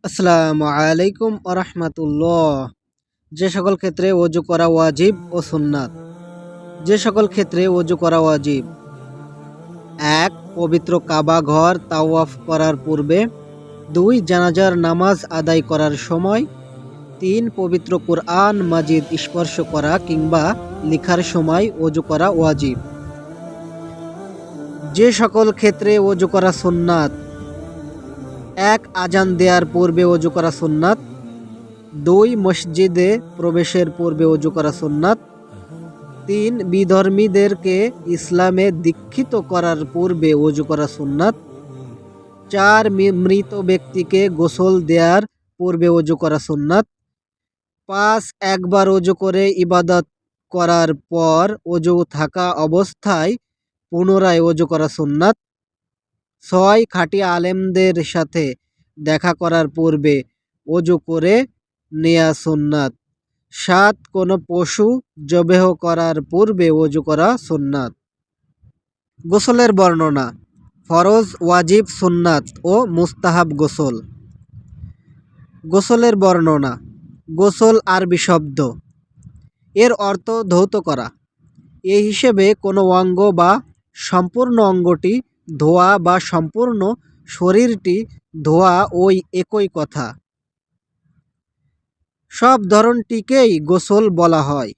আসসালামু আলাইকুম আরহামাতুল্লাহ। যে সকল ক্ষেত্রে ওযু করা ওয়াজিব ও সুন্নাত। যে সকল ক্ষেত্রে ওযু করা ওয়াজিব: ১. পবিত্র কাবা ঘর তাওয়াফ করার পূর্বে। ২. জানাজার নামাজ আদায় করার সময়। ৩. পবিত্র কুরআন মাজিদ স্পর্শ করা কিংবা লেখার সময় ওযু করা ওয়াজিব। যে সকল ক্ষেত্রে ওযু করা সুন্নাত: ১. আজান দেওয়ার পূর্বে ওযু করা সুন্নাত। ২. মসজিদে প্রবেশের পূর্বে ওযু করা সুন্নাত। ৩. বিধর্মীদেরকে ইসলামে দীক্ষিত করার পূর্বে ওযু করা সুন্নাত। ৪. মৃত ব্যক্তিকে গোসল দেওয়ার পূর্বে ওযু করা সুন্নাত। ৫. একবার ওযু করে ইবাদত করার পর ওযু থাকা অবস্থায় পুনরায় ওযু করা সুন্নাত। ৬. খাঁটি আলেমদের সাথে দেখা করার পূর্বে ওযু করে নেয়া সুন্নাত। ৭. কোনো পশু জবেহ করার পূর্বে ওযু করা সুন্নাত। গোসলের বর্ণনা: ফরজ, ওয়াজিব, সুন্নাত ও মুস্তাহাব গোসল। গোসলের বর্ণনা: গোসল আরবি শব্দ, এর অর্থ ধৌত করা। এ হিসেবে কোনো অঙ্গ বা সম্পূর্ণ অঙ্গটি ধোয়া বা সম্পূর্ণ শরীরটি ধোয়া ওই একই কথা। সব ধরনটিকেই গোসল বলা হয়,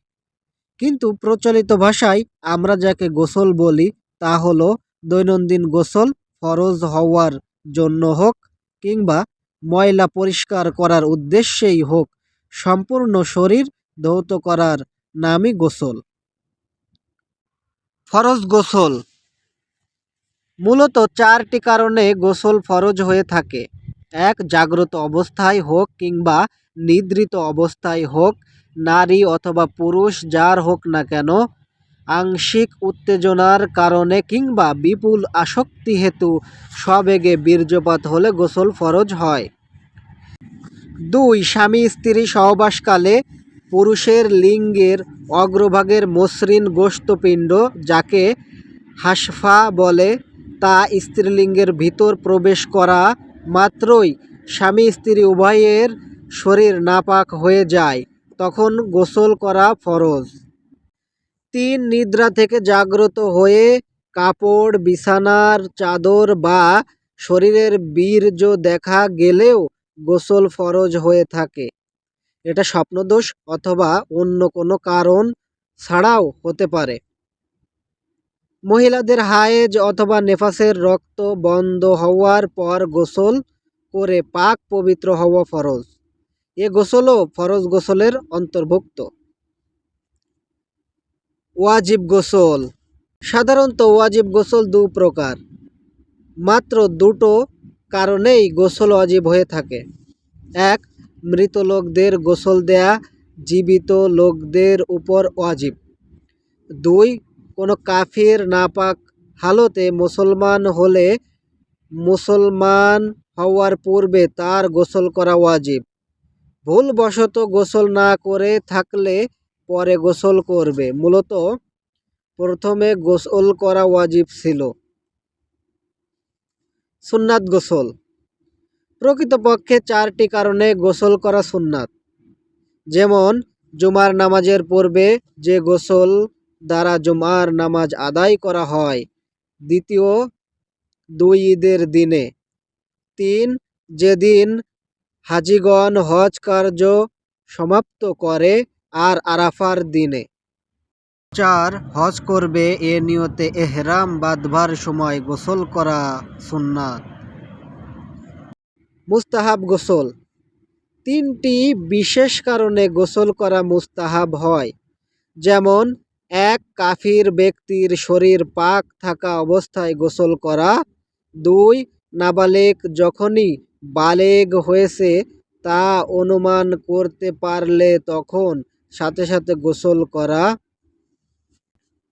কিন্তু প্রচলিত ভাষায় আমরা যাকে গোসল বলি তা হলো দৈনন্দিন গোসল, ফরজ হওয়ার জন্য হোক কিংবা ময়লা পরিষ্কার করার উদ্দেশ্যেই হোক, সম্পূর্ণ শরীর ধৌত করার নামই গোসল। ফরজ গোসল: মূলত 4টি কারণে গোসল ফরজ হয়ে থাকে। ১. জাগ্রত অবস্থায় হোক কিংবা নিদ্রিত অবস্থায় হোক, নারী অথবা পুরুষ যার হোক না কেন, আংশিক উত্তেজনার কারণে কিংবা বিপুল আসক্তি হেতু সবেগে বীর্যপাত হলে গোসল ফরজ হয়। ২. স্বামী স্ত্রী সহবাসকালে পুরুষের লিঙ্গের অগ্রভাগের মসৃণ গোশতপিণ্ড, যাকে হাশফা বলে, তা স্ত্রীলিঙ্গের ভিতর প্রবেশ করা মাত্রই স্বামী স্ত্রী উভয়ের শরীর নাপাক হয়ে যায়, তখন গোসল করা ফরজ। ৩. নিদ্রা থেকে জাগ্রত হয়ে কাপড়, বিছানার চাদর বা শরীরের বীর্য দেখা গেলেও গোসল ফরজ হয়ে থাকে। এটা স্বপ্নদোষ অথবা অন্য কোনো কারণ ছাড়াও হতে পারে। মহিলাদের হায়েজ অথবা নেফাসের রক্ত বন্ধ হওয়ার পর গোসল করে পাক পবিত্র হওয়া ফরজ। এ গোসলও ফরজ গোসলের অন্তর্ভুক্ত। ওয়াজিব গোসল: সাধারণত ওয়াজিব গোসল দু প্রকার। মাত্র দুটো কারণেই গোসল ওয়াজিব হয়ে থাকে। ১. মৃত লোকদের গোসল দেয়া জীবিত লোকদের উপর ওয়াজিব। ২. কোনো কাফির নাপাক হালতে মুসলমান হলে মুসলমান হওয়ার পূর্বে তার গোসল করা ওয়াজিব। ভুলবশত গোসল না করে থাকলে পরে গোসল করবে, মূলত প্রথমে গোসল করা ওয়াজিব ছিল। সুন্নাত গোসল: প্রকৃতপক্ষে 4টি কারণে গোসল করা সুন্নাত। যেমন জুমার নামাজের পূর্বে যে গোসল দ্বারা জুমার নামাজ আদায় করা হয়। ২. 2 ঈদের দিনে। ৩. যেদিন হাজিগণ হজ কার্য সমাপ্ত করে আর আরাফার দিনে। ৪. হজ করবে এ নিয়তে এহরাম বাঁধবার সময় গোসল করা সুন্নাত। মুস্তাহাব গোসল: 3টি বিশেষ কারণে গোসল করা মুস্তাহাব হয়। যেমন ১. কাফির ব্যক্তির শরীর পাক থাকা অবস্থায় গোসল করা। ২. নাবালেগ যখনই বালেগ হয়েছে তা অনুমান করতে পারলে তখন সাথে সাথে গোসল করা।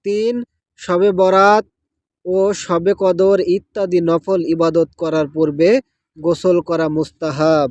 ৩. শবে বরাত ও শবে কদর ইত্যাদি নফল ইবাদত করার পূর্বে গোসল করা মুস্তাহাব।